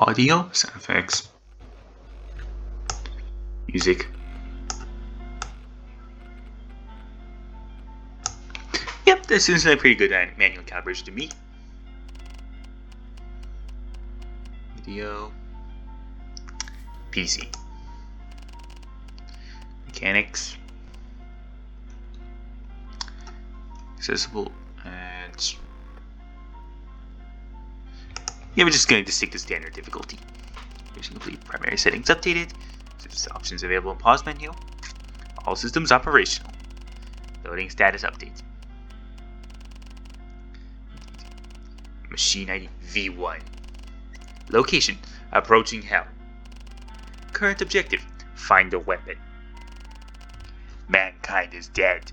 audio, sound effects, music. Yep, that seems like pretty good manual calibration to me. Video, PC, mechanics, accessible, and yeah, we're just going to stick to standard difficulty. Mission complete. Primary settings updated. Options available in pause menu. All systems operational. Loading status update. Machine ID V1. Location: approaching hell. Current objective: find a weapon. Mankind is dead.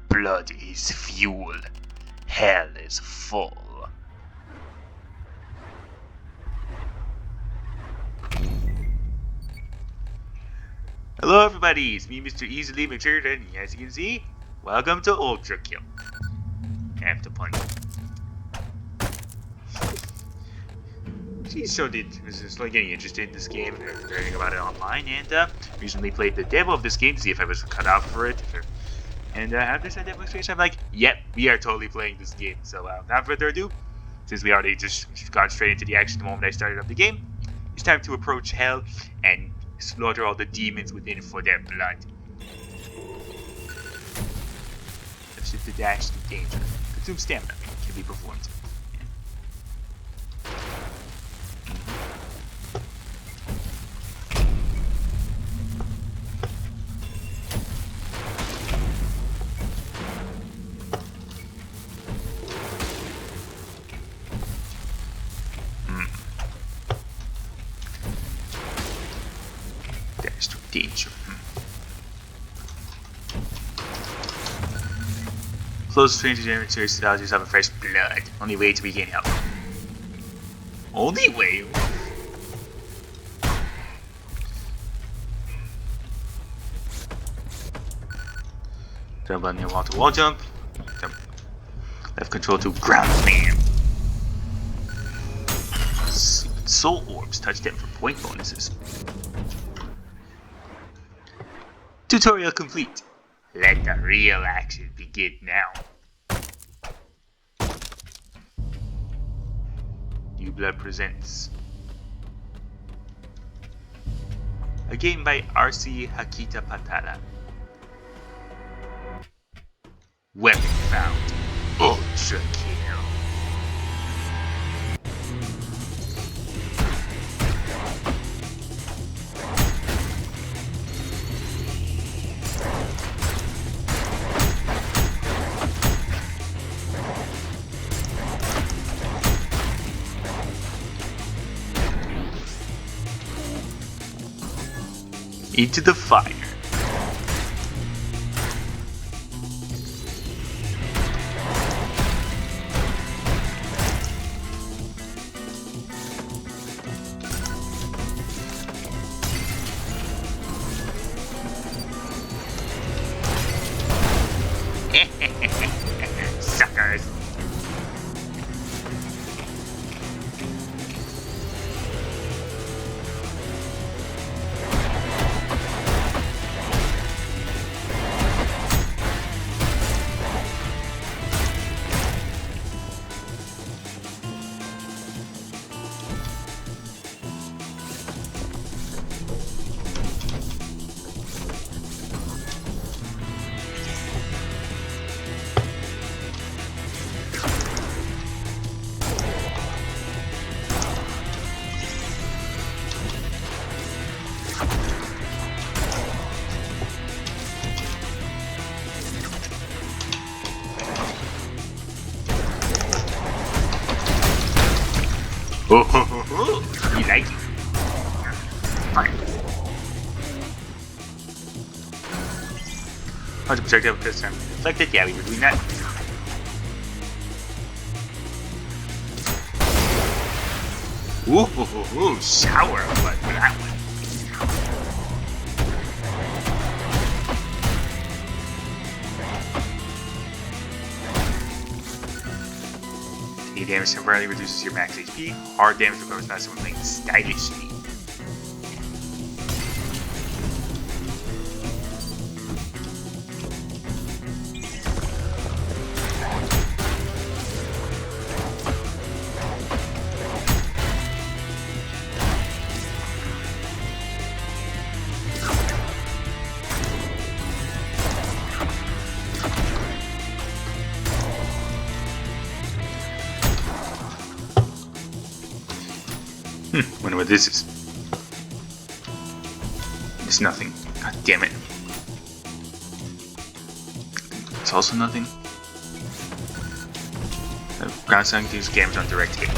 Blood is fuel. Hell is full. Hello everybody, it's me, Mr. Easily Matured, and as you can see, welcome to ULTRAKILL. I have to punch. She so was just like getting interested in this game and learning about it online, and recently played the demo of this game to see if I was cut out for it. And after that demonstration, I'm like, yep, we are totally playing this game. So without further ado, since we already just got straight into the action the moment I started up the game, it's time to approach hell and slaughter all the demons within for their blood. Let's shift the dash to danger. Consume stamina. Can be performed. Dash to danger. Close range to generate serious values of a fresh blood. Only way to regain health. Only way? Jump on the wall to wall jump. Jump. Left control to ground slam. Soul orbs. Touch them for point bonuses. Tutorial complete. Let the real action begin now. New Blood presents a game by R.C. Hakita Patala. Weapon found. ULTRAKILL. Into the fire. Suckers. Oh, ho, ho, ho. You like it? Fine. 100% of this time. Reflected? Yeah, we were doing that. Ooh, shower of blood for that one. Melee damage temporarily reduces your max HP. Hard damage recovers faster when playing stylishly. Wonder what this is. It's nothing. God damn it. It's also nothing. Ground sound gives damage on direct hit.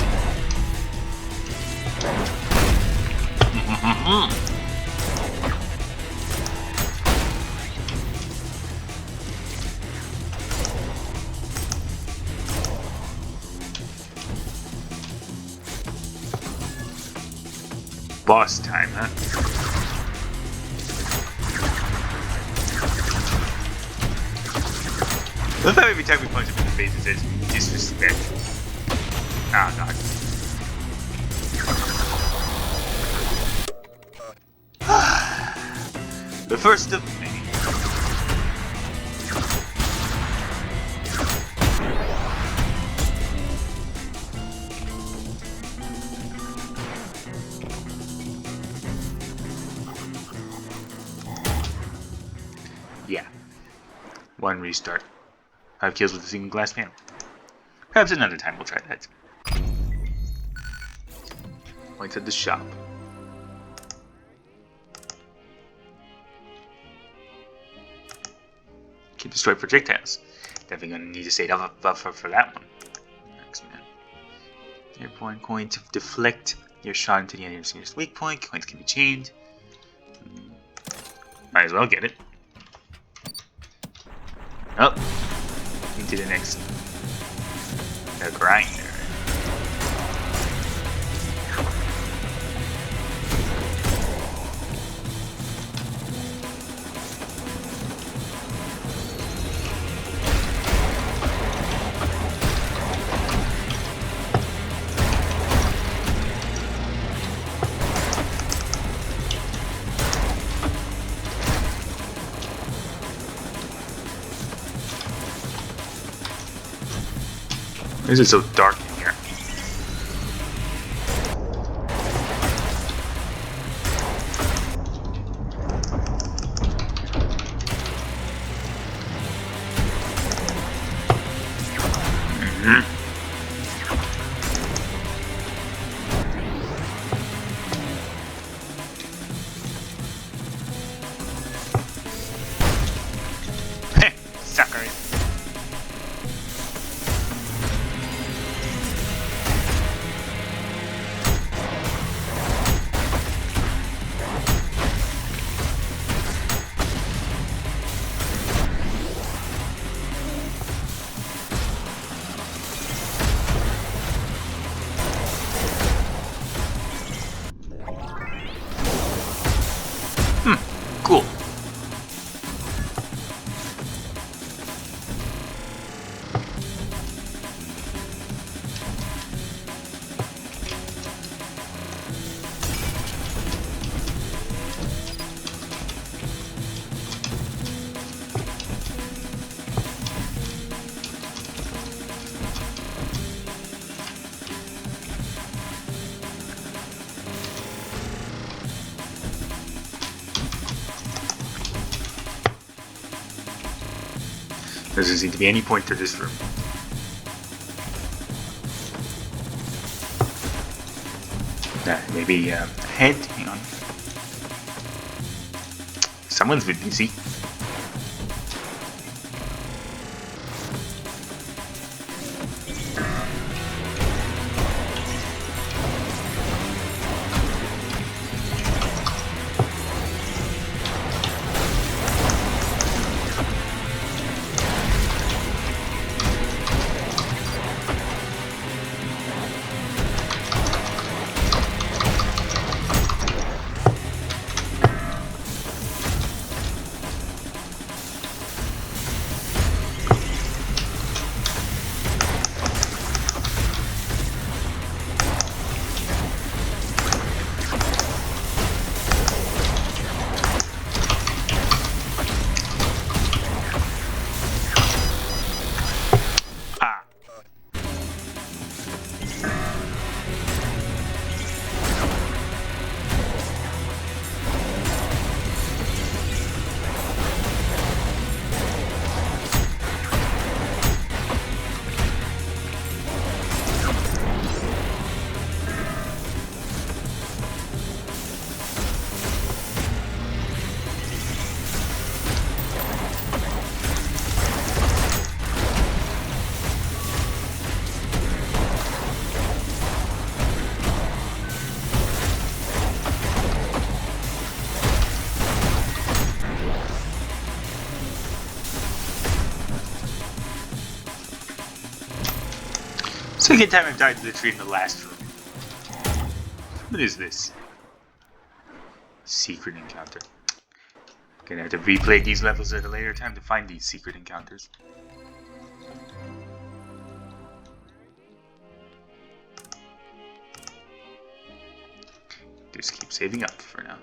Boss time, huh? I love how every time we punch him in the face it says disrespect. Ah, God. The first of many. Yeah. One restart. 5 kills with a single glass panel. Perhaps another time we'll try that. Points at the shop. Can destroy projectiles. Definitely gonna need to save up buffer for that one. X-Men. Airborne coin to deflect your shot into the enemy's nearest weak point. Coins can be chained. Might as well get it. Oh, into the next grinder. Why is it so dark in here? Suckers. Cool. There doesn't seem to be any point to this room. Maybe ahead? Hang on. Someone's been busy. Second time I've died to the tree in the last room. What is this? Secret encounter. Gonna have to replay these levels at a later time to find these secret encounters. Just keep saving up for now.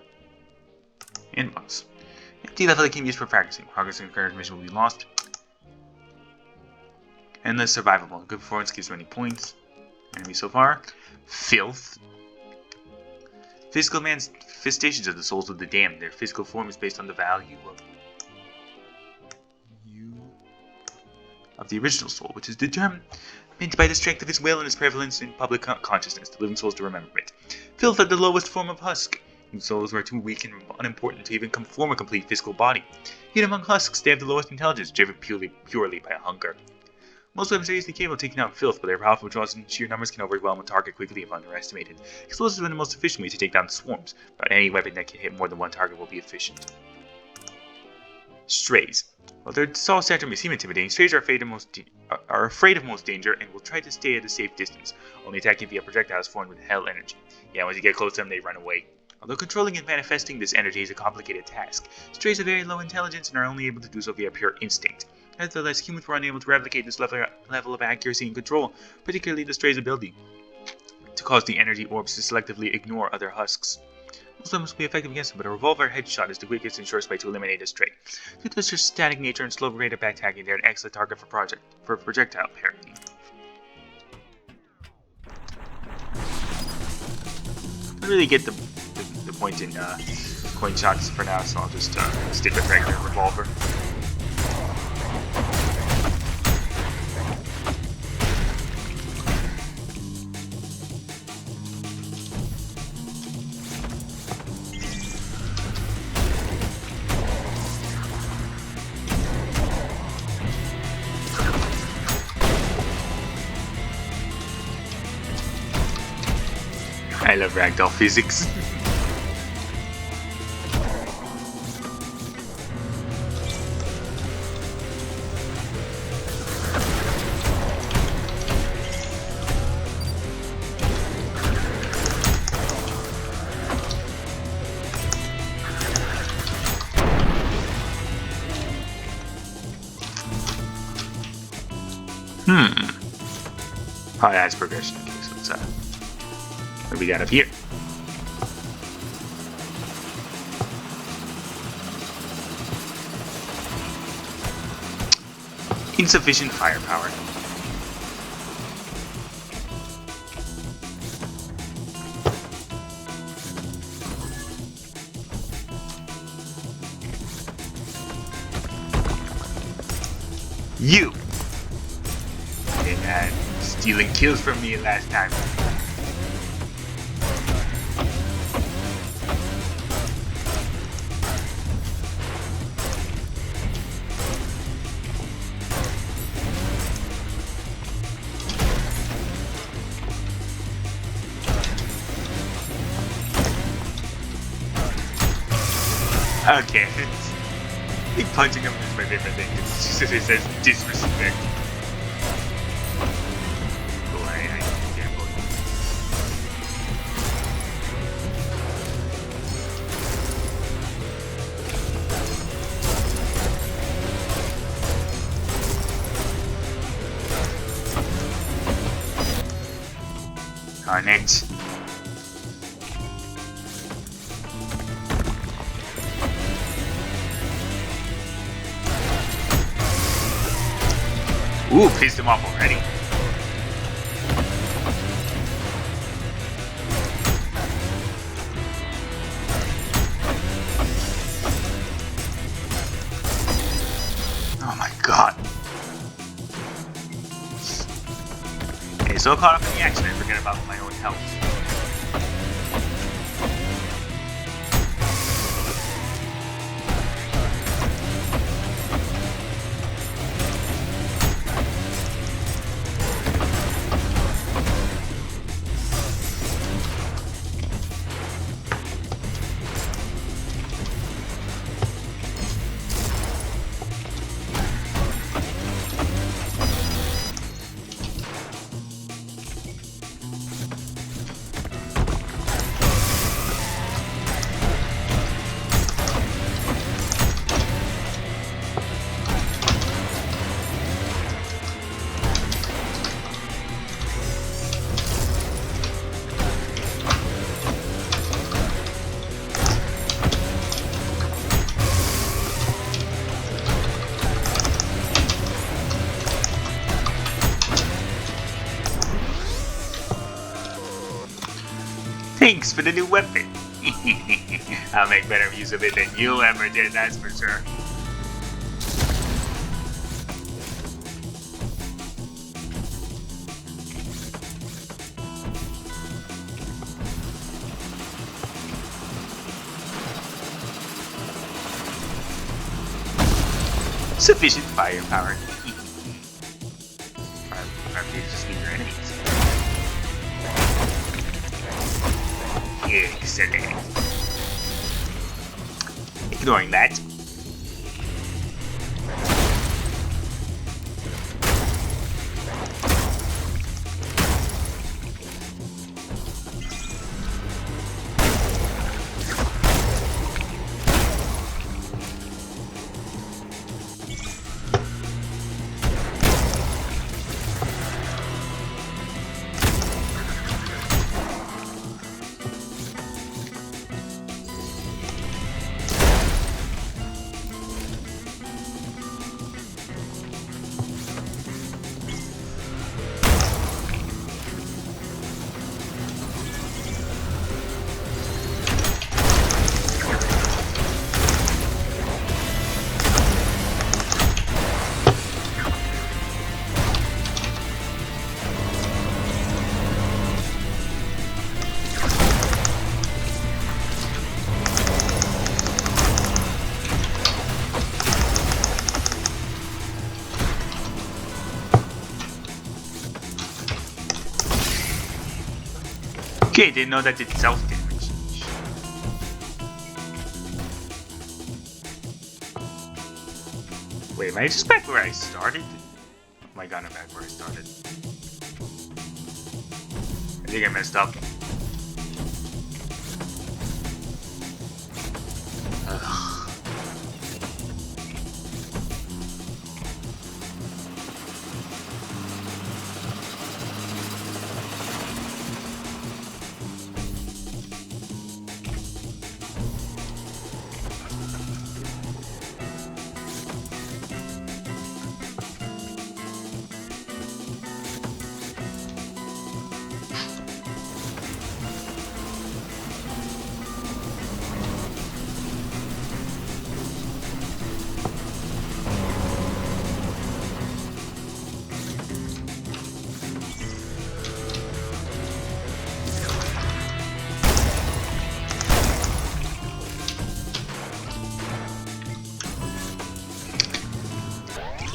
Inbox. Empty level that can be used for practicing. Progress in the current mission will be lost. Endless survivable. Good performance gives you any points. Enemy so far. Filth. Physical manifestations of the souls of the damned. Their physical form is based on the value of the original soul, which is determined by the strength of its will and its prevalence in public consciousness. The living souls to remember it. Filth are the lowest form of husk. These souls were too weak and unimportant to even form a complete physical body. Yet among husks, they have the lowest intelligence, driven purely by hunger. Most weapons are easily capable of taking out filth, but their powerful draws in sheer numbers can overwhelm a target quickly if underestimated. Explosives are the most efficient way to take down swarms, but any weapon that can hit more than one target will be efficient. Strays. While their saw center may seem intimidating, strays are afraid of most danger and will try to stay at a safe distance, only attacking via projectiles formed with hell energy. Yeah, once you get close to them, they run away. Although controlling and manifesting this energy is a complicated task, strays have very low intelligence and are only able to do so via pure instinct. Nevertheless, humans were unable to replicate this level of accuracy and control, particularly the stray's ability to cause the energy orbs to selectively ignore other husks. Most weapons will be effective against them, but a revolver headshot is the quickest and surest way to eliminate a stray. Due to their static nature and slow rate of attacking, they're an excellent target for projectile parrying. I don't really get the point in coin shots for now, so I'll just stick with regular revolver. I love ragdoll physics. Oh, yeah, it's progression. Okay, so it's what do we got up here? Insufficient firepower. You! And stealing kills from me last time. Okay. I think punching him is my favorite thing. It's just as it says disrespect. Oh, I can't believe it. Carnage. Ooh, pissed him off already. Oh my god. Okay, so caught up in the action, I forget about my own health. Thanks for the new weapon. I'll make better use of it than you ever did, that's for sure. Sufficient firepower. Our just meet your enemies. Excellent. Ignoring that. Okay, didn't know that did self-damage. Wait, am I just back where I started? Oh my god, I'm back where I started. I think I messed up. Ugh.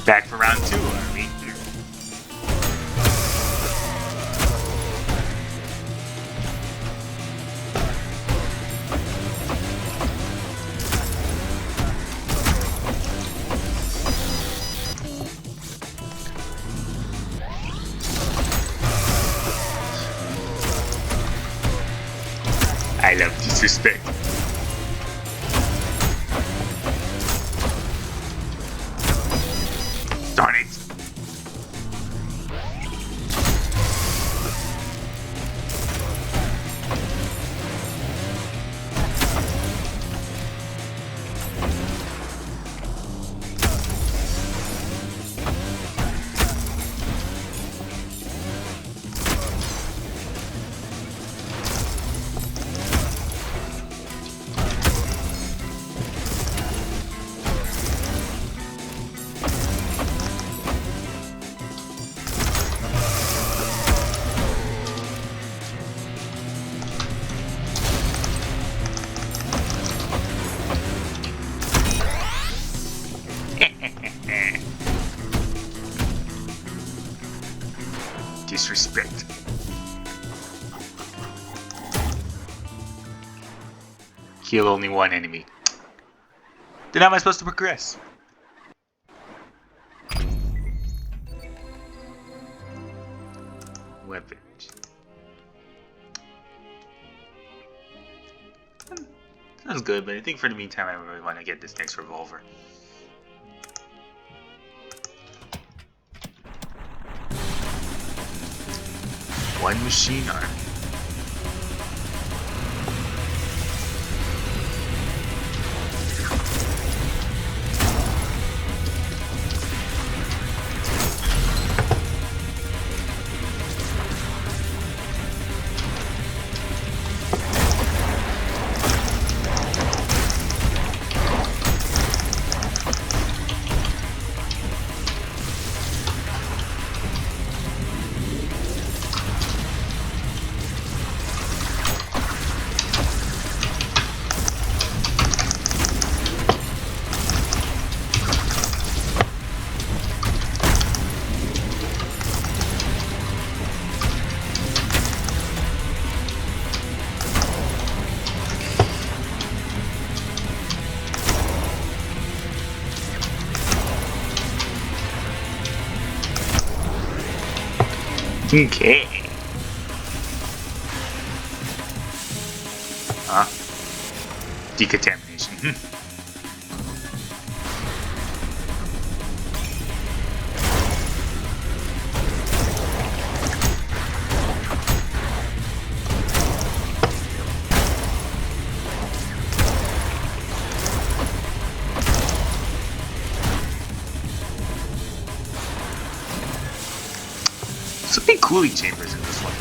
Back for round 2, are we? I love disrespect. Darn it! Disrespect. Kill only one enemy. Then how am I supposed to progress? Weapons. Sounds good, but I think for the meantime I really want to get this next revolver. One machine arm. Okay. Decontamination. So big cooling chambers in this one.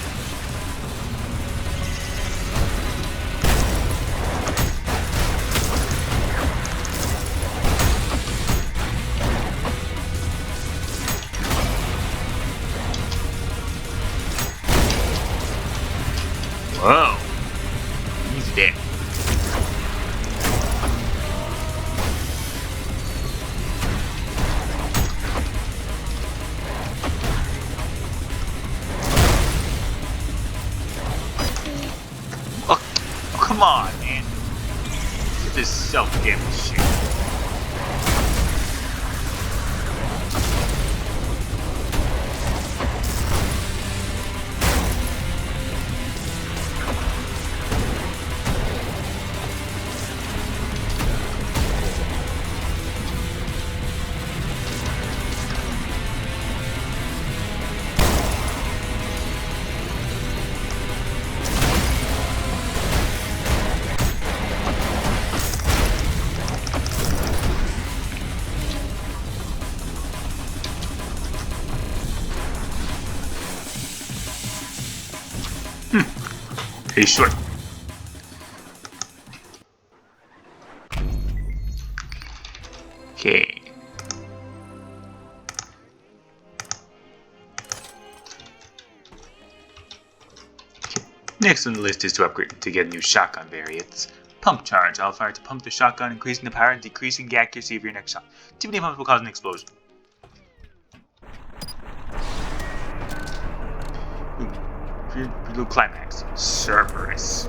Whoa. He's dead. Oh, come on, man. Look at this self-damage shit. Pretty short. Okay. Next on the list is to upgrade to get new shotgun variants. Pump charge. I'll fire to pump the shotgun, increasing the power and decreasing the accuracy of your next shot. Too many pumps will cause an explosion. Blue climax. Cerberus.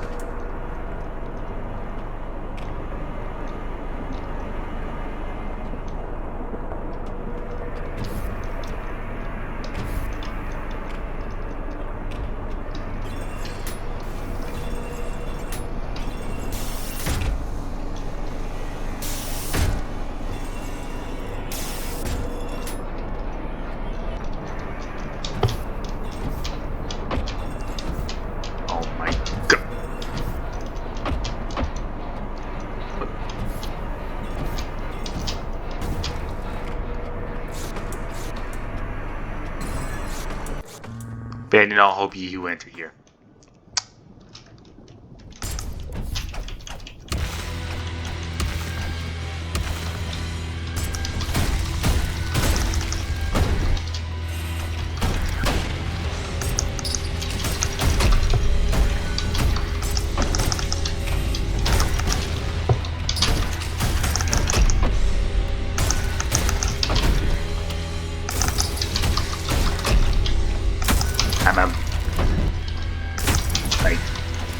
Abandon all hope ye who enter here.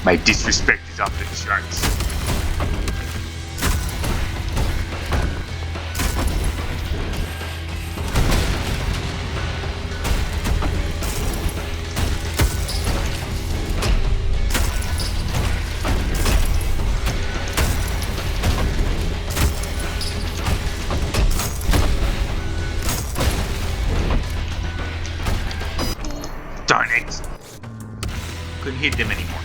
My disrespect is off the charts. Darn it! Couldn't hit them anymore.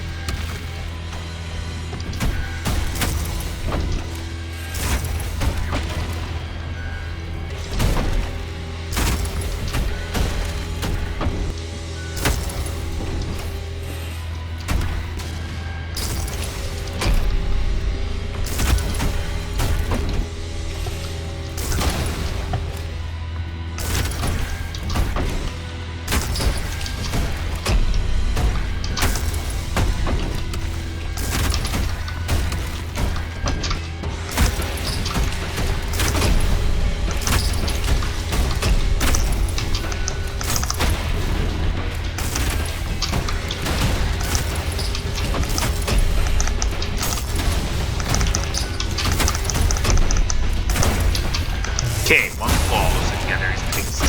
Okay, one falls and the other is fixed.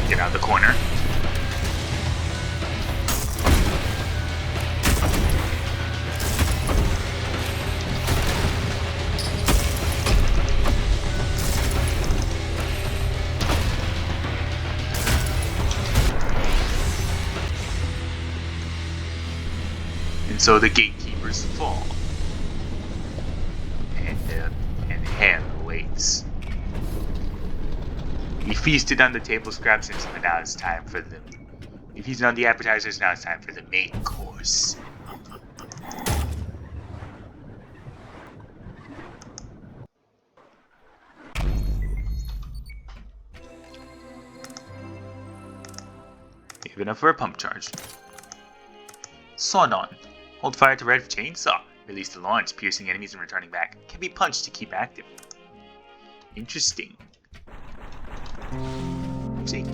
Get out of the corner. so the gatekeepers fall. And hell awaits. We feasted on the table scraps, and so now it's time for them. We feasted on the appetizers, now it's time for the main course. We have enough for a pump charge. Sawn on. Hold fire to red chainsaw. Release the launch, piercing enemies and returning back. Can be punched to keep active. Interesting. See.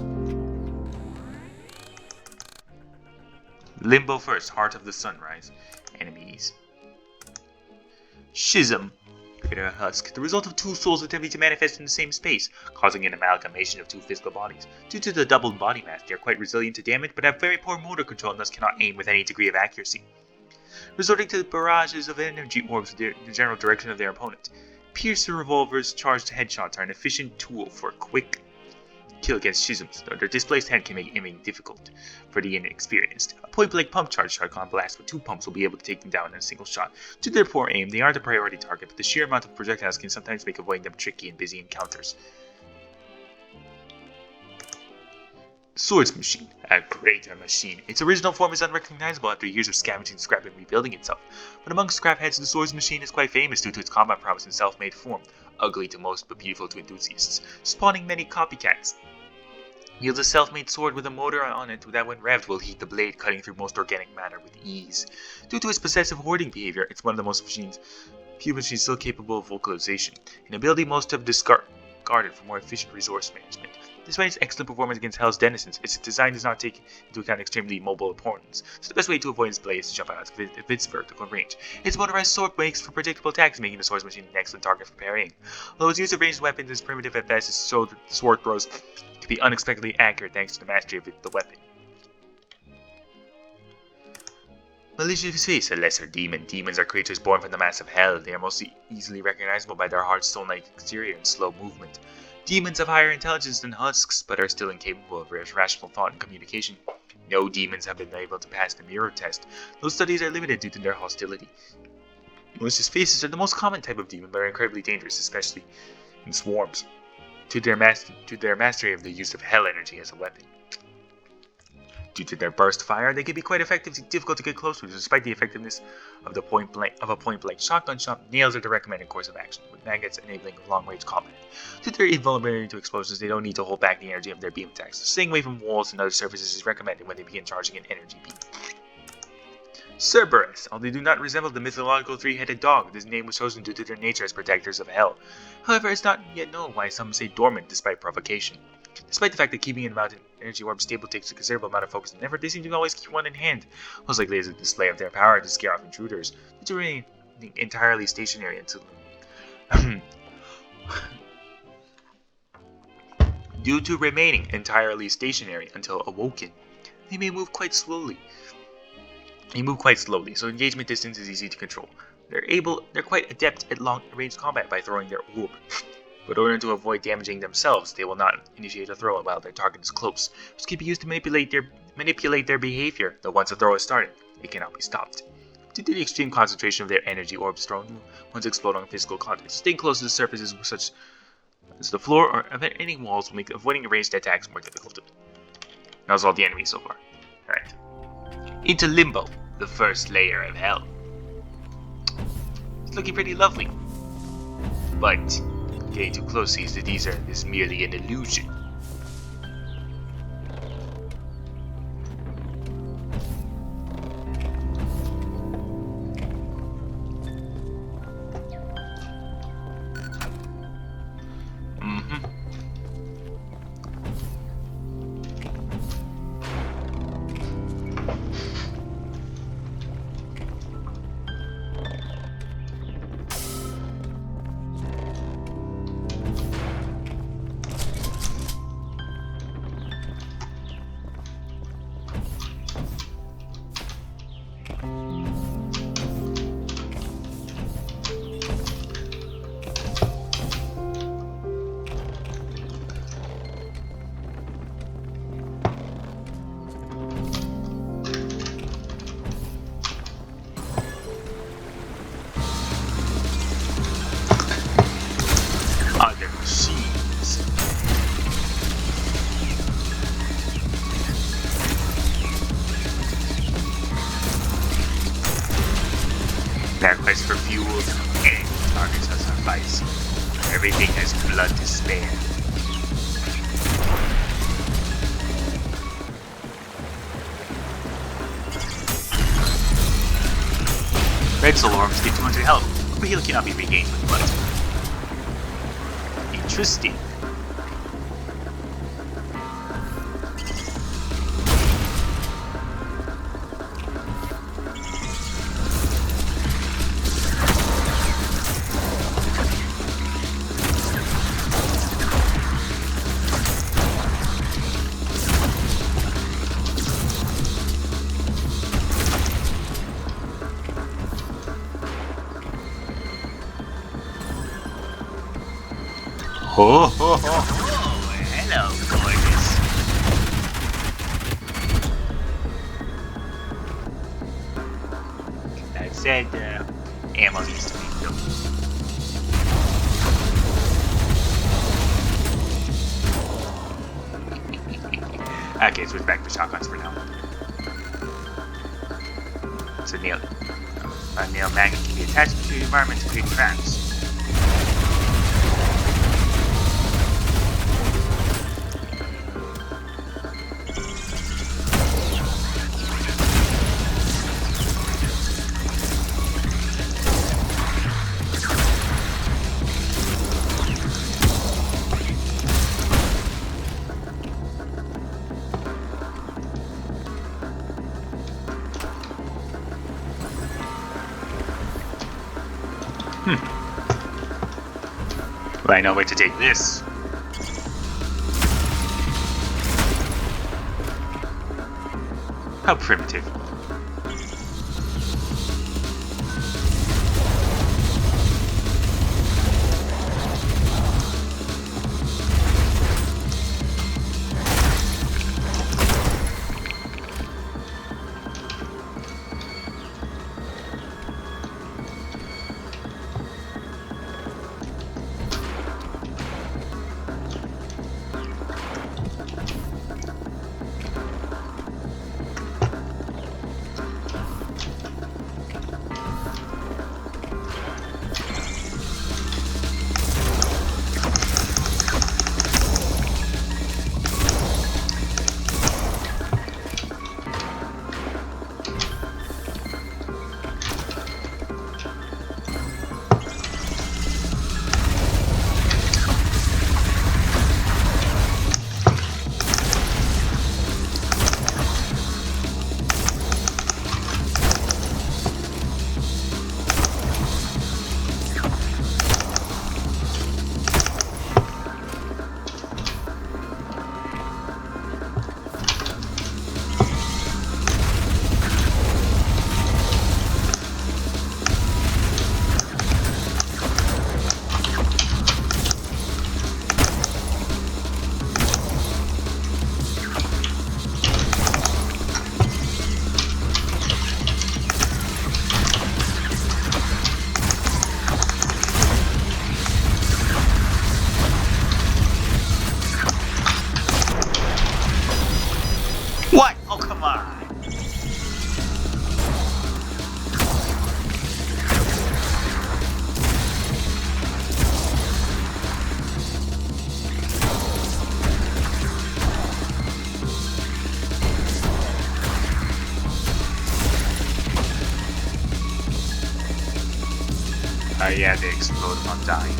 Limbo first, Heart of the Sunrise. Enemies. Schism. Create a husk. The result of two souls attempting to manifest in the same space, causing an amalgamation of two physical bodies. Due to the doubled body mass, they are quite resilient to damage, but have very poor motor control and thus cannot aim with any degree of accuracy. Resorting to barrages of energy orbs in the general direction of their opponent. Piercer revolvers charged headshots are an efficient tool for quick kill against schisms, though their displaced hand can make aiming difficult for the inexperienced. A point-blank pump charge shotgun blast with 2 pumps will be able to take them down in a single shot. Due to their poor aim, they aren't a priority target, but the sheer amount of projectiles can sometimes make avoiding them tricky in busy encounters. Swords Machine. A greater machine. Its original form is unrecognizable after years of scavenging scrap and rebuilding itself. But among scrap heads, the Swords Machine is quite famous due to its combat prowess and self-made form. Ugly to most, but beautiful to enthusiasts, spawning many copycats. Yields a self-made sword with a motor on it that when revved will heat the blade, cutting through most organic matter with ease. Due to its possessive hoarding behavior, it's one of the few machines still capable of vocalization, an ability most have discarded for more efficient resource management. Despite its excellent performance against Hell's denizens, its design does not take into account extremely mobile opponents, so the best way to avoid its blade is to jump out of its vertical range. Its motorized sword makes for predictable attacks, making the Swords Machine an excellent target for parrying. Although its use of ranged weapons is primitive at best, its sword throws can be unexpectedly accurate thanks to the mastery of the weapon. Malicious Face, a lesser demon. Demons are creatures born from the mass of hell. They are most easily recognizable by their hard stone-like exterior and slow movement. Demons have higher intelligence than husks, but are still incapable of rational thought and communication. No demons have been able to pass the mirror test. Those studies are limited due to their hostility. Malicious Faces are the most common type of demon, but are incredibly dangerous, especially in swarms, to their mastery of the use of hell energy as a weapon. Due to their burst fire, they can be quite effective and difficult to get close to, despite the effectiveness of a point-blank shotgun shot. Nails are the recommended course of action, with magnets enabling long-range combat. Due to their invulnerability to explosions, they don't need to hold back the energy of their beam attacks. Staying away from walls and other surfaces is recommended when they begin charging an energy beam. Cerberus. Although they do not resemble the mythological three-headed dog, this name was chosen due to their nature as protectors of hell. However, it's not yet known why some say dormant despite provocation. Despite the fact that keeping an mountain energy orb stable takes a considerable amount of focus and effort, they seem to always keep one in hand, most likely as a display of their power to scare off intruders, due to remaining entirely stationary until awoken. They may move quite slowly. So engagement distance is easy to control. They're quite adept at long-range combat by throwing their orb. But in order to avoid damaging themselves, they will not initiate a throw while their target is close, which can be used to manipulate their behavior. Though once a throw is started, it cannot be stopped. Due to the extreme concentration of their energy orbs thrown, once explode on physical contact, staying close to the surfaces such as the floor or any walls will make avoiding ranged attacks more difficult. That was all the enemies so far. Alright. Into Limbo, the first layer of hell. It's looking pretty lovely. But getting too close sees that this is merely an illusion. machines. Their quest for fuel and targets us suffice. Everything has blood to spare. Red soul orbs give 200 health, but heal cannot be regained with blood. Interesting. Oh, ho, ho, ho. Hello, gorgeous. That said, ammo needs to be filled. Okay, switch back to shotguns for now. It's a nail. A nail magnet can be attached to the environment to create traps. Well, I know where to take this. How primitive. What? Oh, come on. Yeah, they explode upon dying.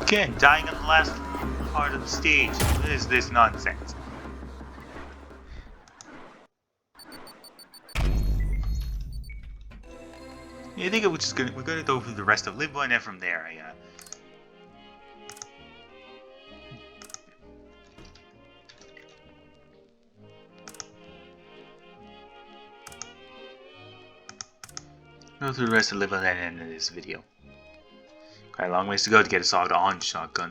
Again, dying on the last part of the stage. What is this nonsense? Yeah, I think we're gonna go through the rest of Limbo, and then from there, go through the rest of Limbo and then end this video. Quite a long ways to go to get a sawed-on shotgun.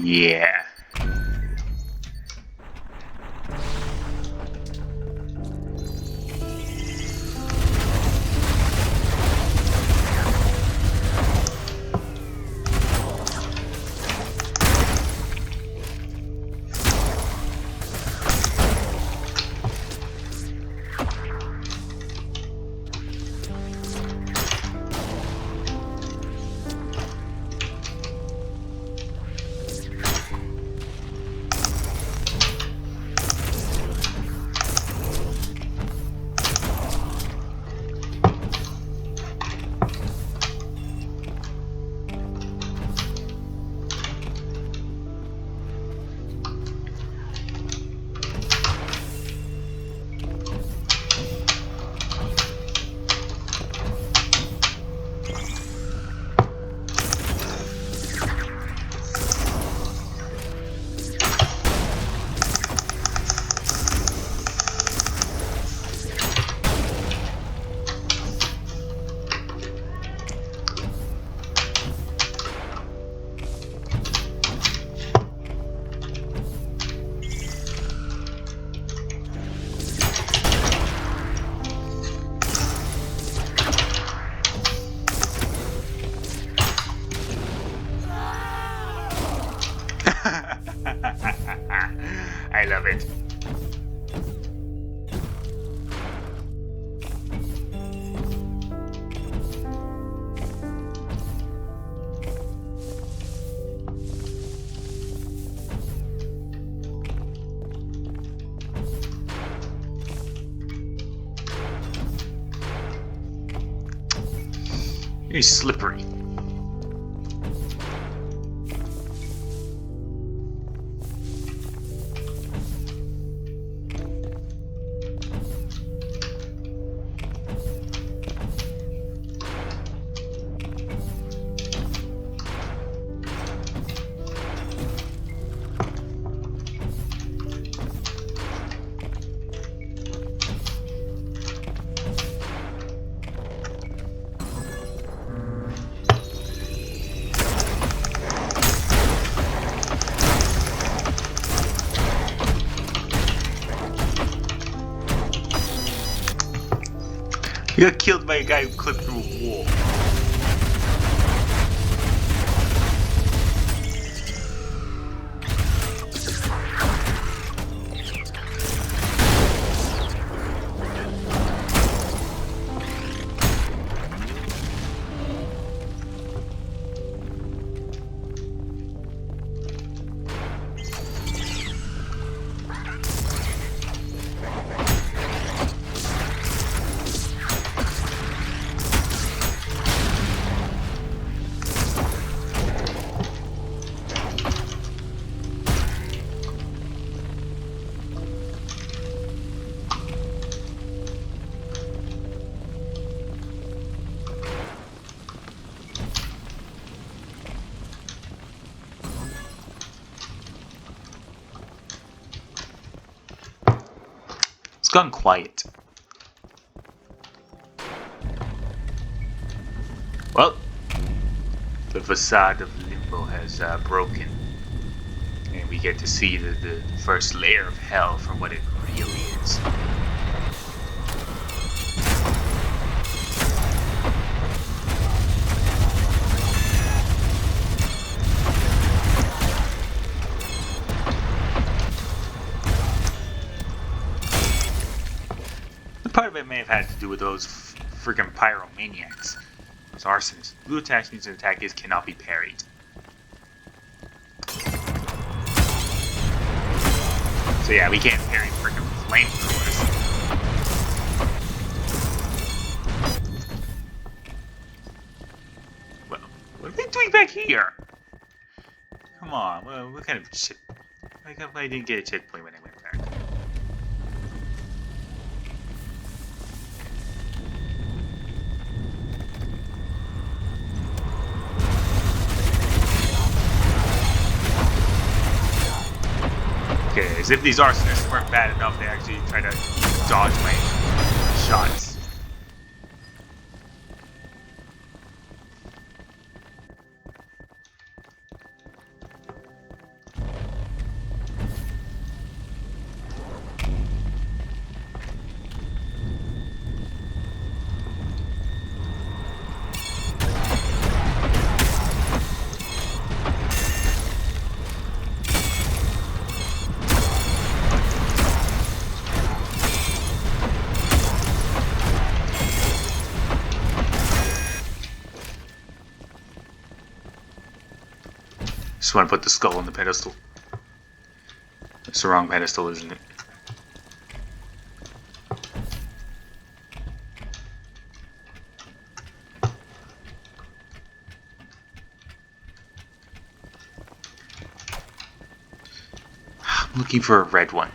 Yeah. I love it. Very slippery. You got killed by a guy who clipped through a wall. It's gone quiet. Well, the facade of Limbo has broken, and we get to see the first layer of hell for what it really is. Part of it may have had to do with those freaking pyromaniacs. It's arsonist. Blue attacks means an attack cannot be parried. So yeah, we can't parry freaking flamethrowers. Well, what are they doing back here? Come on, what kind of shit? I didn't get a checkpoint when I went back. Okay, as if these arsonists weren't bad enough, they actually try to dodge my shots. Just want to put the skull on the pedestal. It's the wrong pedestal, isn't it? I'm looking for a red one.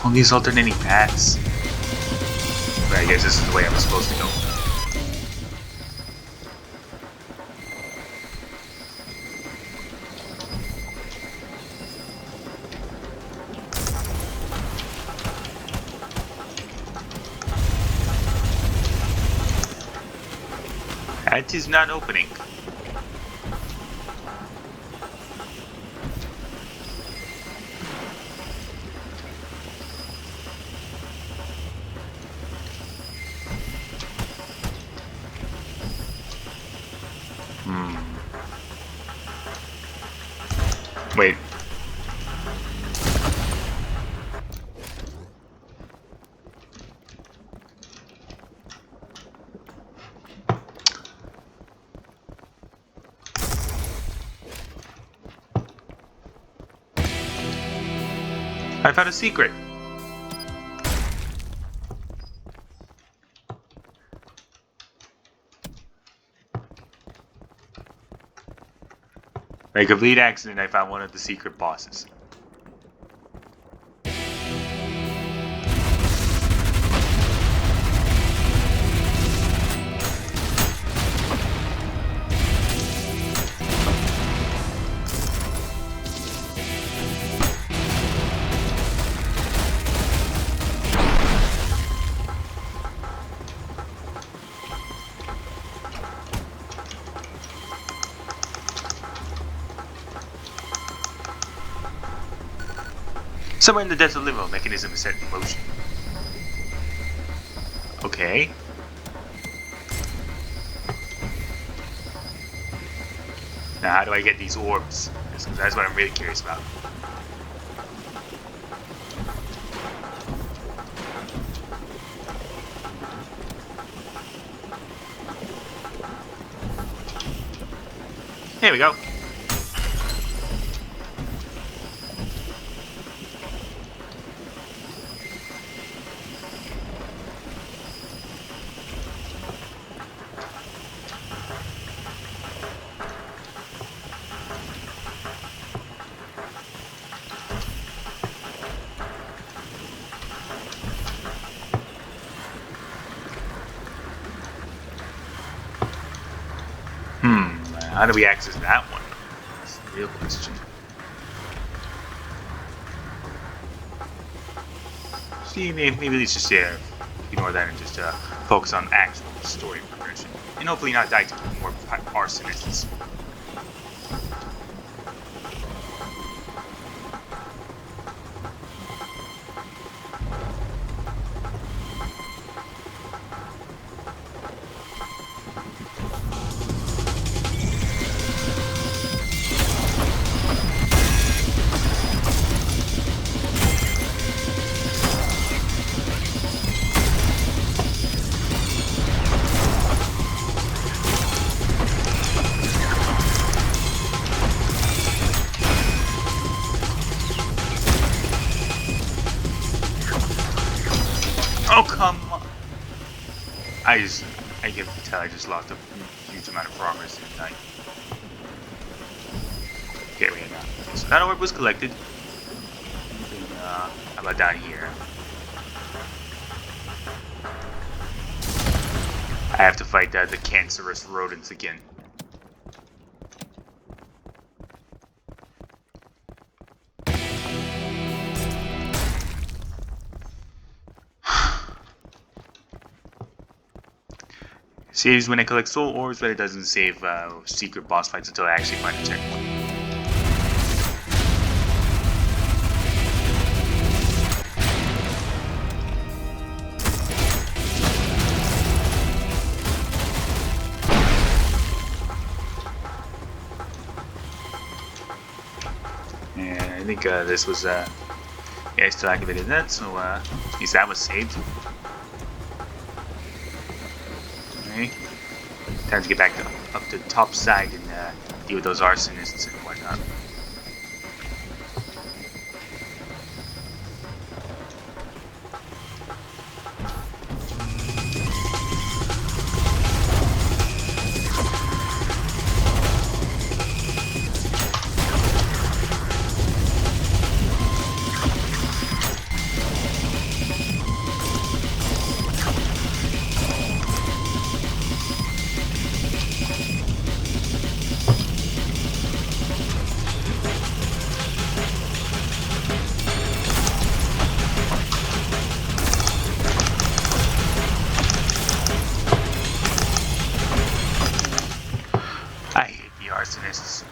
On these alternating paths. But I guess this is the way I was supposed to go. That is not opening. Wait. I found a secret. By a complete accident, I found one of the secret bosses. Somewhere in the depths of limbo, mechanism is set in motion. Okay. Now, how do I get these orbs? That's what I'm really curious about. Here we go. How do we access that one? That's the real question. See, maybe let's just ignore that and just focus on actual story progression. And hopefully not die to more arsonists. Oh, come on. I can tell I just lost a huge amount of progress, didn't I? Okay, we got. So that orb was collected. And, how about down here? I have to fight the cancerous rodents again. Saves when I collect soul orbs, but it doesn't save secret boss fights until I actually find a checkpoint. And I think this was, yeah, I still activated that, so at least that was saved. Okay. Time to get back up to the top side and deal with those arsonists and whatnot. I hate the arsonists.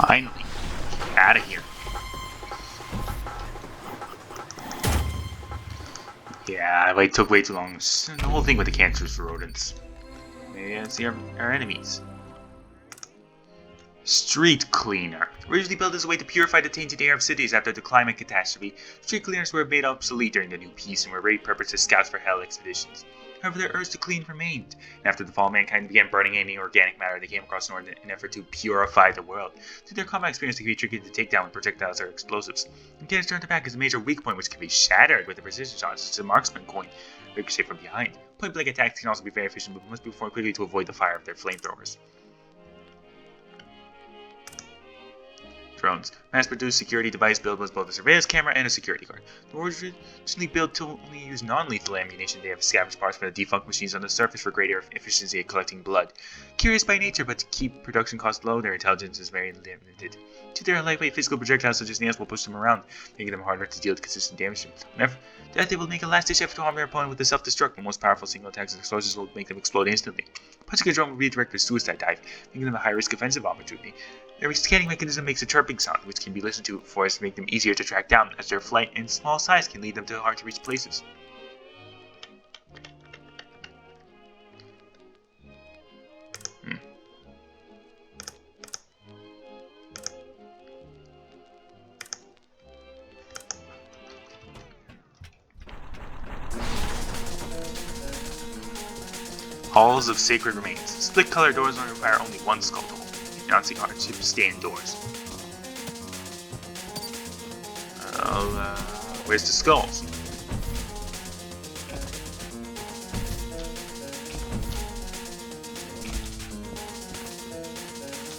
Finally, out of here. Yeah, it took way too long. The whole thing with the cancerous rodents. Yeah, see our enemies. Street cleaner. Originally built as a way to purify the tainted air of cities after the climate catastrophe, street cleaners were made obsolete during the New Peace and were repurposed as scouts for Hell expeditions. However, their urge to clean remained, and after the fall, mankind began burning any organic matter they came across in an effort to purify the world. Through their combat experience, they could be tricky to take down with projectiles or explosives. And Gator's turned back as a major weak point which can be shattered with a precision shot, such as a marksman coin, ricochet from behind. Point-blank attacks can also be very efficient, but must be performed quickly to avoid the fire of their flamethrowers. Drones. Mass-produced security device built with both a surveillance camera and a security guard. The were originally built to only use non-lethal ammunition. They have scavenged parts from the defunct machines on the surface for greater efficiency at collecting blood. Curious by nature, but to keep production costs low, their intelligence is very limited. To their lightweight physical projectiles such as nails will push them around, making them harder to deal with consistent damage. Whenever death, they will make a last-ditch effort to harm their opponent with a self-destruct, but most powerful single attacks and explosions will make them explode instantly. Punching a drone will redirect their suicide dive, making them a high-risk offensive opportunity. Their scanning mechanism makes a chirping sound, which can be listened to for us to make them easier to track down, as their flight and small size can lead them to hard-to-reach places. Halls of Sacred Remains. Split-color doors only require only one skull to open. If you're not seeing hardship, stay indoors. Where's the skulls?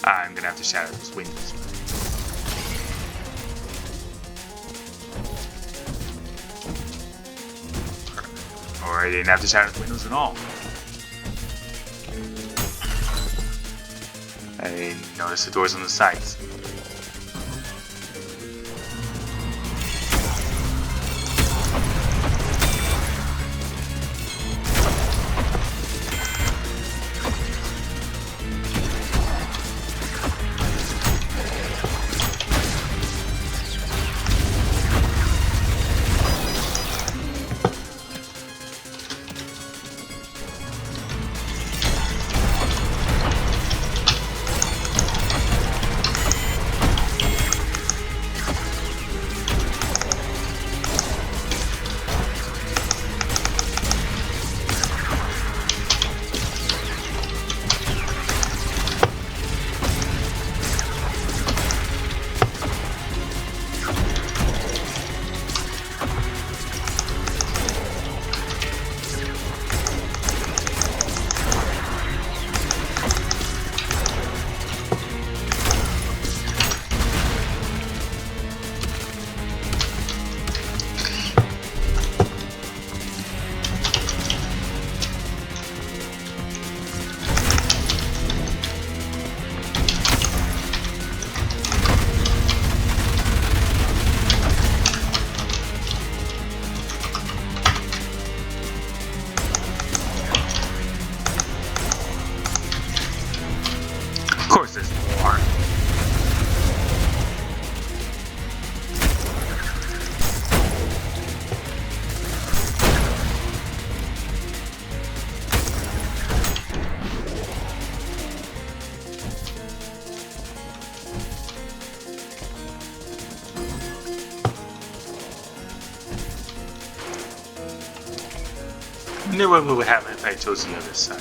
I'm gonna have to shatter those windows. Or I didn't have to shatter the windows at all. I noticed the doors on the sides. Of course there's more. I wonder what would happen if I chose the other side.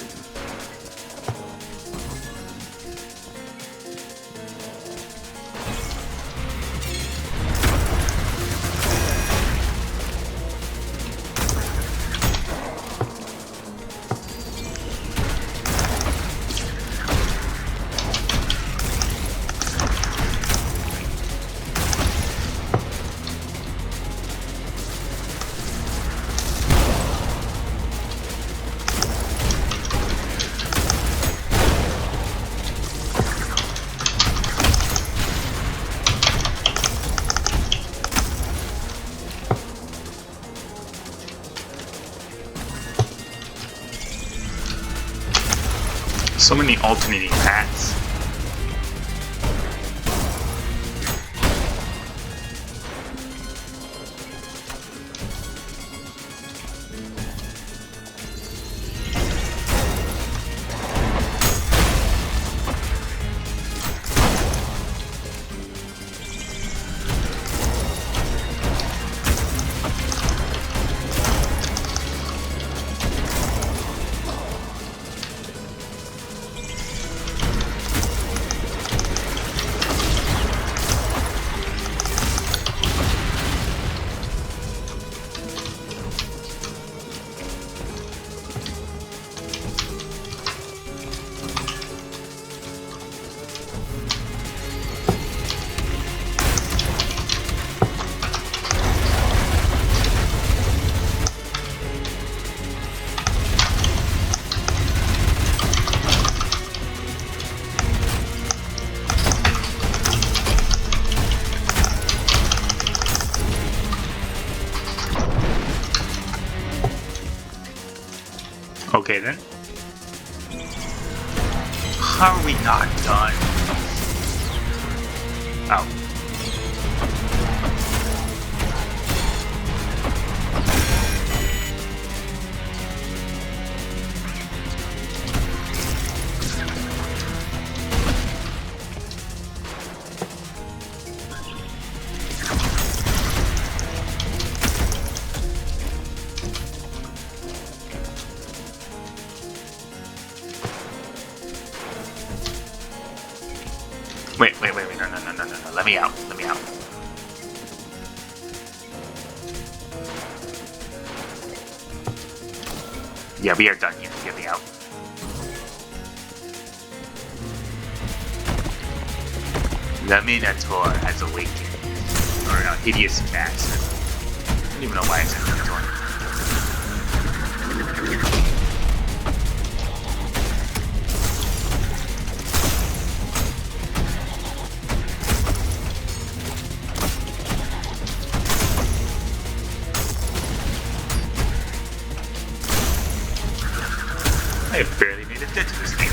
So many alternating paths. then. How are we not done? Oh. Wait, no, let me out, Yeah, we are done here, get me out. The Minotaur has awakened, or a hideous mask. I don't even know why I said Minotaur. I barely made a dent to this thing.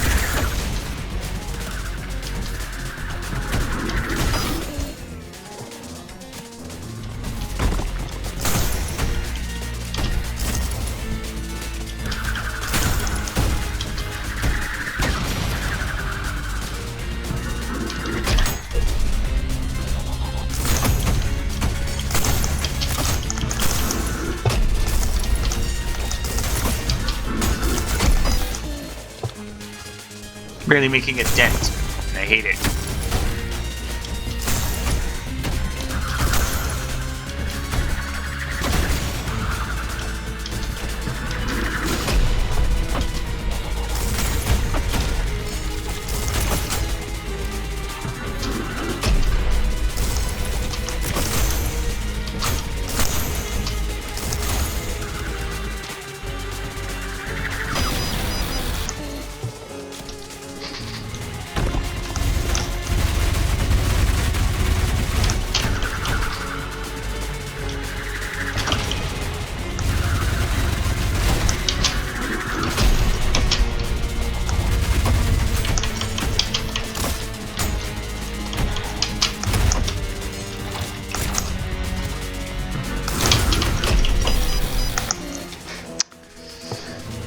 Barely making a dent, and I hate it.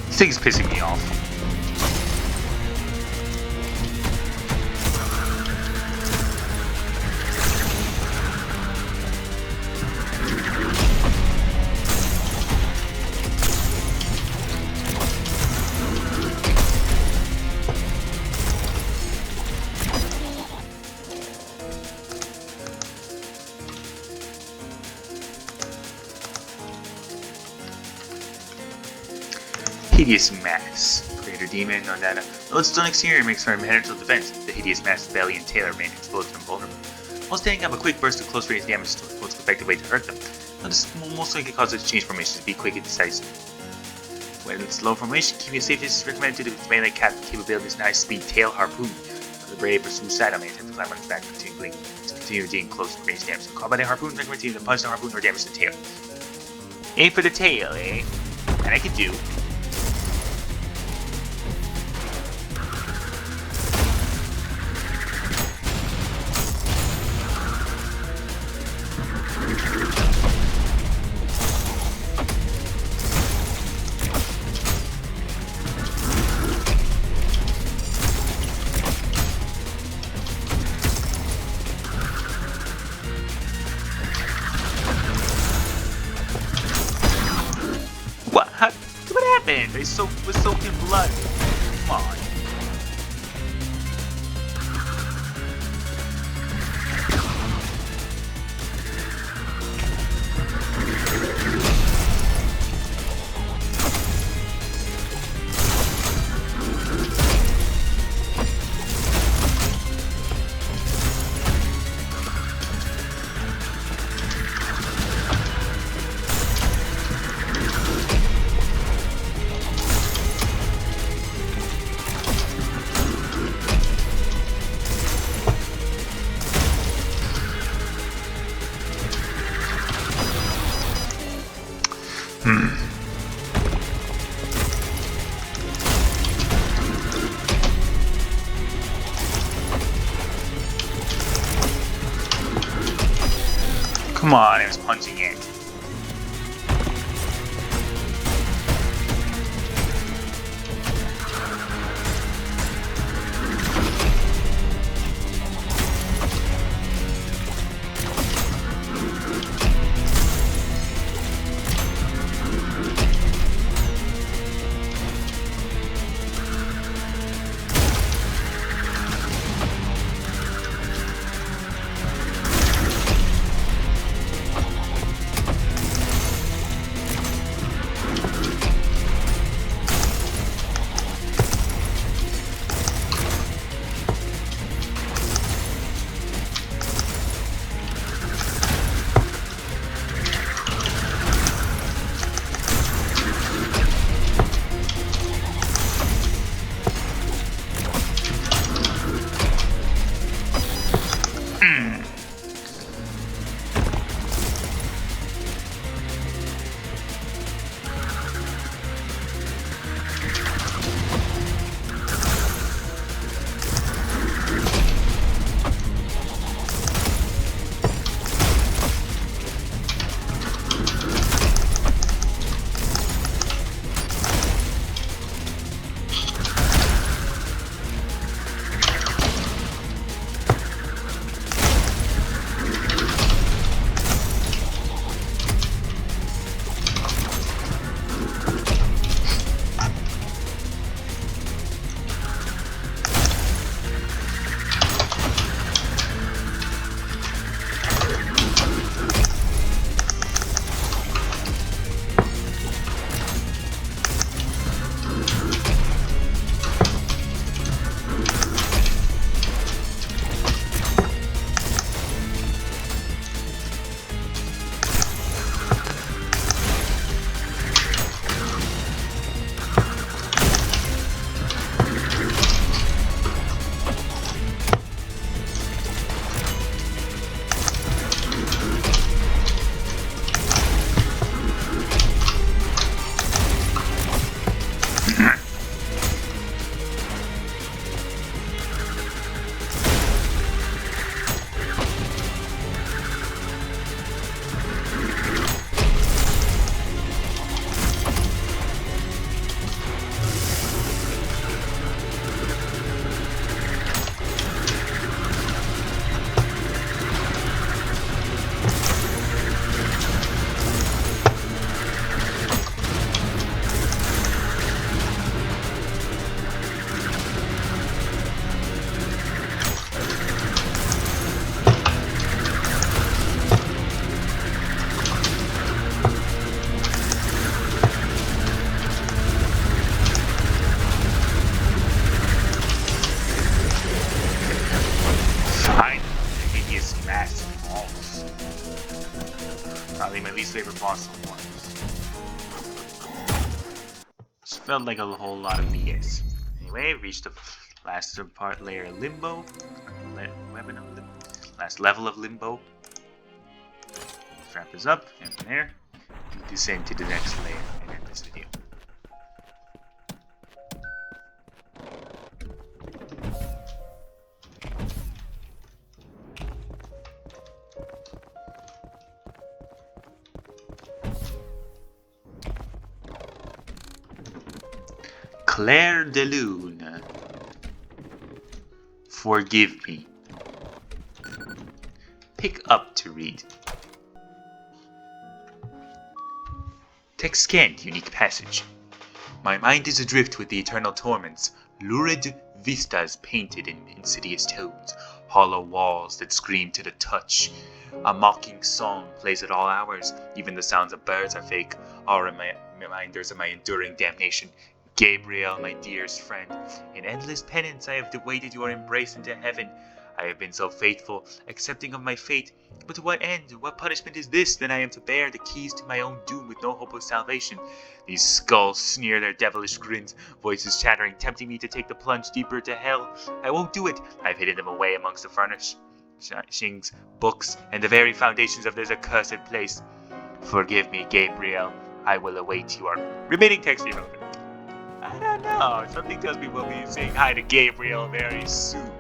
This thing's pissing me off. Hideous Mass. Creator Demon on that. Lodestone Exterior makes our manageable defense. The Hideous Mass Belly and Tail remain exposed and vulnerable. While staying up, a quick burst of close range damage is the most effective way to hurt them. Now, this will most likely cause it to change formations to be quick and decisive. When in slow formation, keeping it safe is recommended due to its melee capabilities and high speed tail harpoon. The brave or suicidal may attempt to climb on its back continue dealing close range damage. So combat a harpoon recommends either punch the harpoon or damage the tail. Aim for the tail, eh? And I can do. What happened? They was soaked in blood. Come on. Come on, I was punching it. Probably my least favorite boss of ones. Just felt like a whole lot of BS. Anyway, reached the last part layer of Limbo. Weapon of Limbo. Last level of Limbo. Let's wrap this up, and from there, descend to the next layer and end this video. Claire de Lune. Forgive me. Pick up to read. Text scanned, unique passage. My mind is adrift with the eternal torments, lurid vistas painted in insidious tones, hollow walls that scream to the touch. A mocking song plays at all hours, even the sounds of birds are fake, all reminders of my enduring damnation. Gabriel, my dearest friend, in endless penance I have waited your embrace into heaven. I have been so faithful, accepting of my fate, but to what end? What punishment is this, that I am to bear the keys to my own doom with no hope of salvation? These skulls sneer their devilish grins, voices chattering, tempting me to take the plunge deeper to hell. I won't do it. I've hidden them away amongst the furnishings, books, and the very foundations of this accursed place. Forgive me, Gabriel. I will await your remaining text irrelevant. I don't know. Something tells me we'll be saying hi to Gabriel very soon.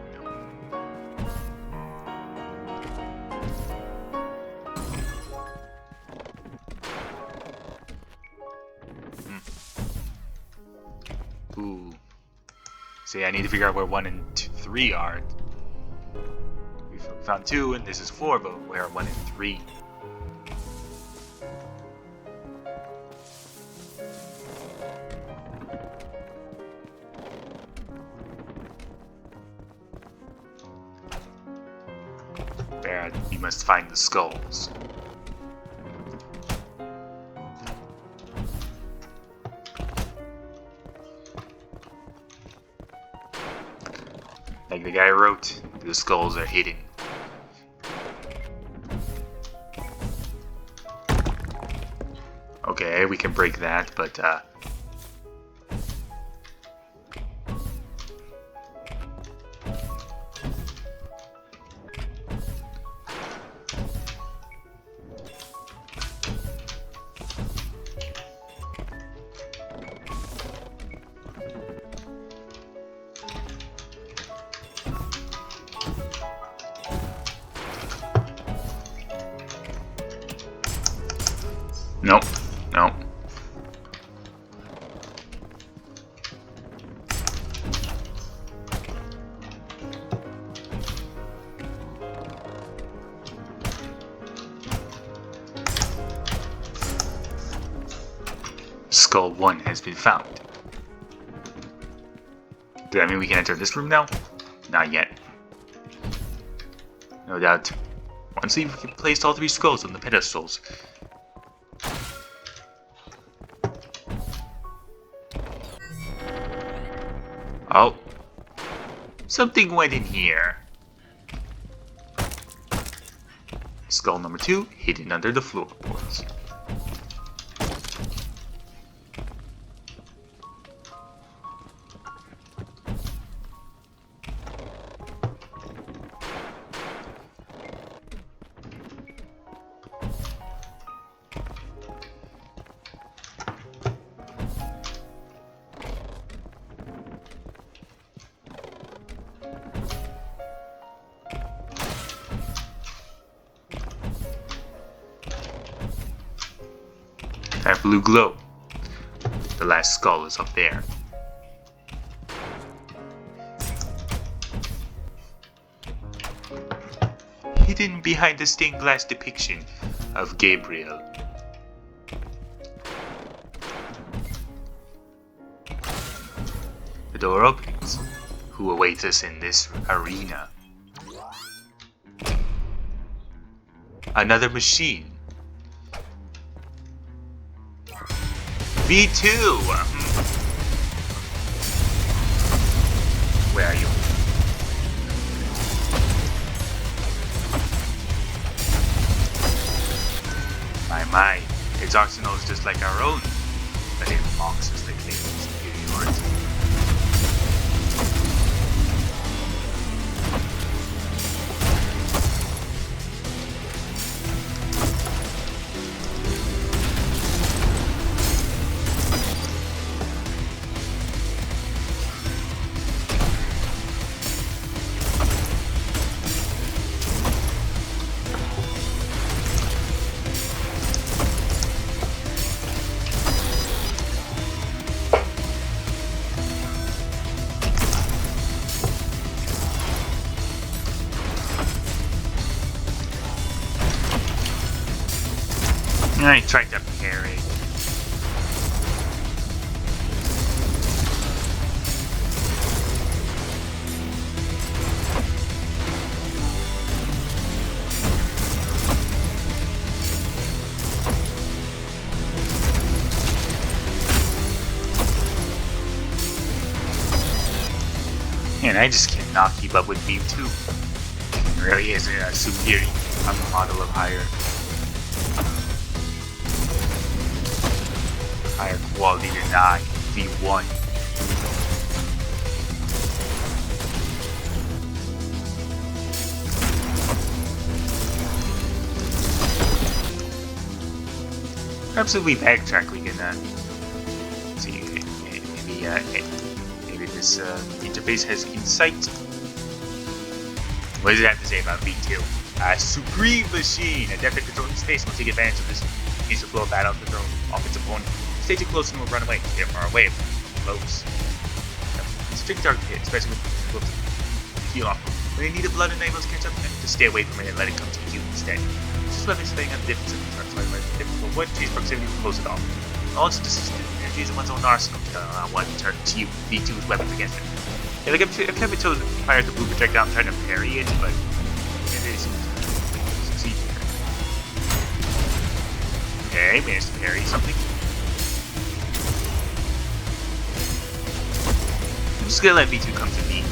See, I need to figure out where 1 and 3 are. We found 2, and this is 4, but where are 1 and 3? There, we must find the skulls. Like the guy wrote, the skulls are hidden. Okay, we can break that, but nope, nope. Skull 1 has been found. Does that mean we can enter this room now? Not yet. No doubt. Once we've placed all 3 skulls on the pedestals, oh, something went in here. Skull number 2 hidden under the floorboards. That blue glow. The last skull is up there. Hidden behind the stained glass depiction of Gabriel. The door opens. Who awaits us in this arena? Another machine. V2! Where are you? My, its arsenal is just like our own, but it mocks us like claim superiority. I tried to parry. And I just cannot keep up with Beam 2. It really is a superior model of higher quality than I, V1. Perhaps if we backtrack, we can see maybe this interface has insight. What does it have to say about V2? A supreme machine, adept at controlling space, will take advantage of this piece of flow battle to throw off its opponent. Stay too close and we'll run away. Stay far away. Close. strict dark hit, especially when you will heal off. When you need a blood and able to catch up, just stay away from it and let it come to you instead. This is why they're staying on the difference of the charts, so I difficult avoid chase proximity to close it off. Also, this is energies in one's own arsenal. One turn to you V2's weapons against it. Yeah, like I've kind of been told prior to blue projectile, I'm trying to parry it, but it really seems to succeed here. Okay, managed to parry something. I'm just gonna let V2 come to me.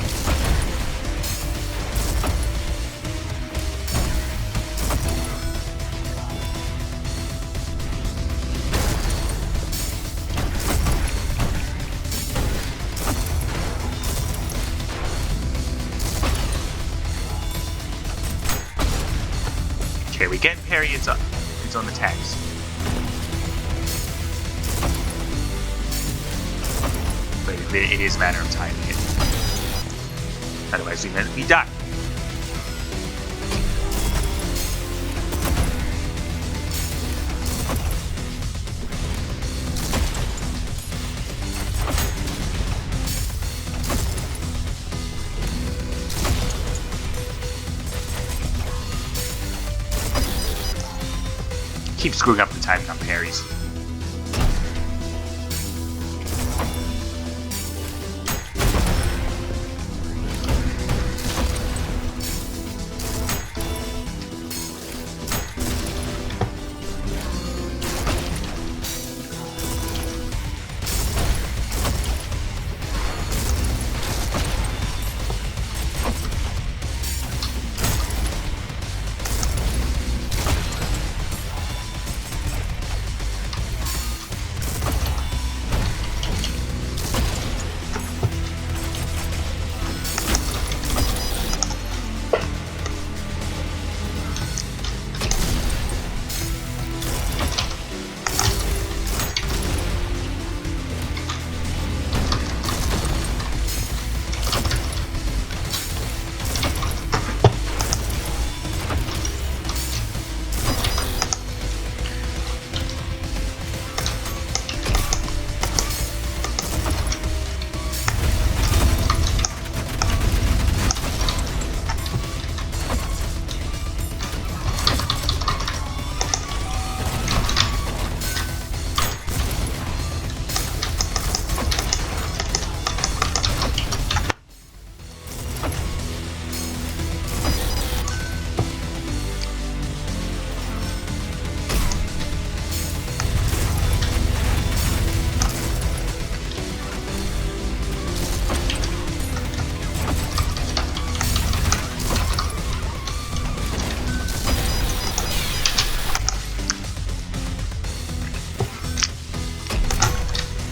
Okay, we get parry its own attacks. But it is a matter of timing it. Otherwise, we die. Keep screwing up the timing on parries.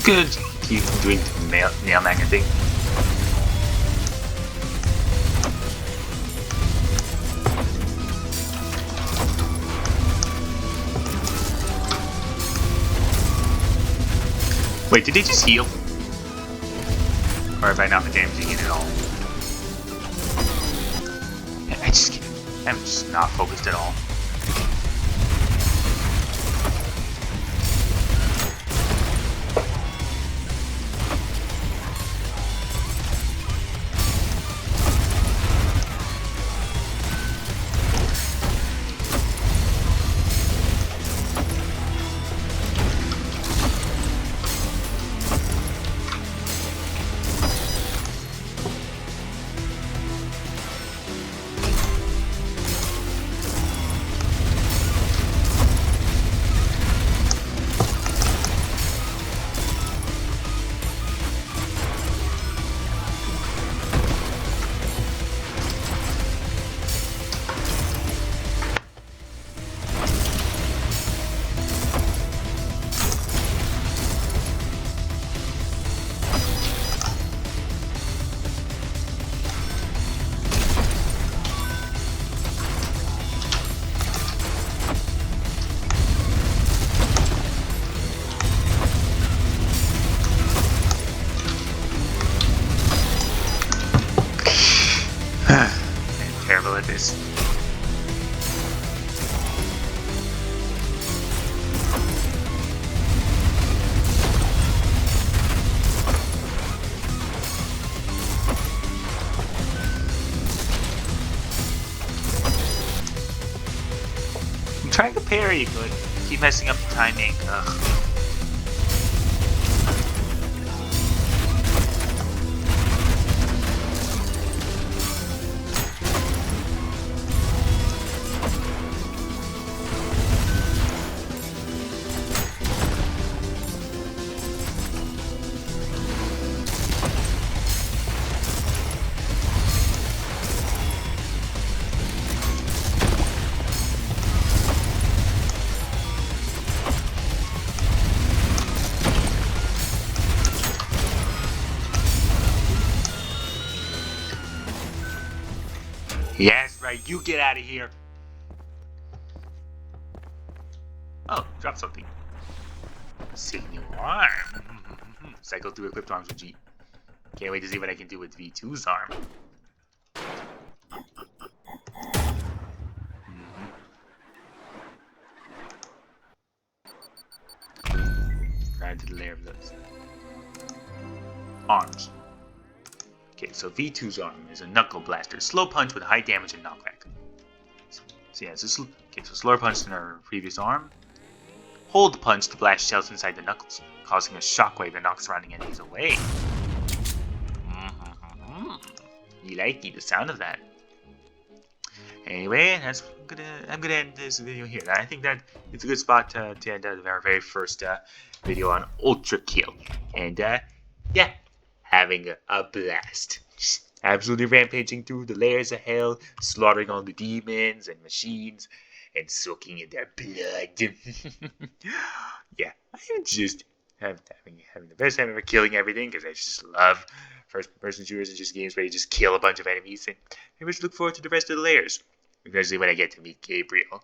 Good. Keep doing the nail magnet thing. Wait, did he just heal? Or have I not been damaging it at all? I'm just not focused at all. I'm terrible at this. trying to parry, but keep messing up the timing. Ugh. Yes, right, you get out of here. Oh, drop something. Signal arm. Cycle through equipped arms with G. Can't wait to see what I can do with V2's arm. Right to the layer of those. Arms. Okay, so V2's arm is a knuckle blaster. Slow punch with high damage and knockback. So yeah, so slower punch than our previous arm. Hold punch to blast shells inside the knuckles, causing a shockwave that knocks surrounding enemies away. You like the sound of that. Anyway, I'm gonna end this video here. I think that it's a good spot to end our very first video on ULTRAKILL. And yeah, having a blast. Absolutely rampaging through the layers of hell, slaughtering all the demons and machines, and soaking in their blood. Yeah, I'm just having the best time ever, killing everything, because I just love first-person shooters and just games where you just kill a bunch of enemies, and I just look forward to the rest of the layers, especially when I get to meet Gabriel.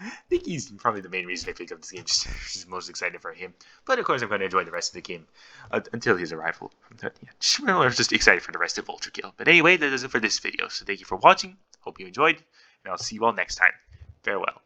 I think he's probably the main reason I picked up this game, just most excited for him. But of course I'm going to enjoy the rest of the game until his arrival. Yeah, I'm just excited for the rest of ULTRAKILL. But anyway, that does it for this video, so thank you for watching, hope you enjoyed, and I'll see you all next time. Farewell.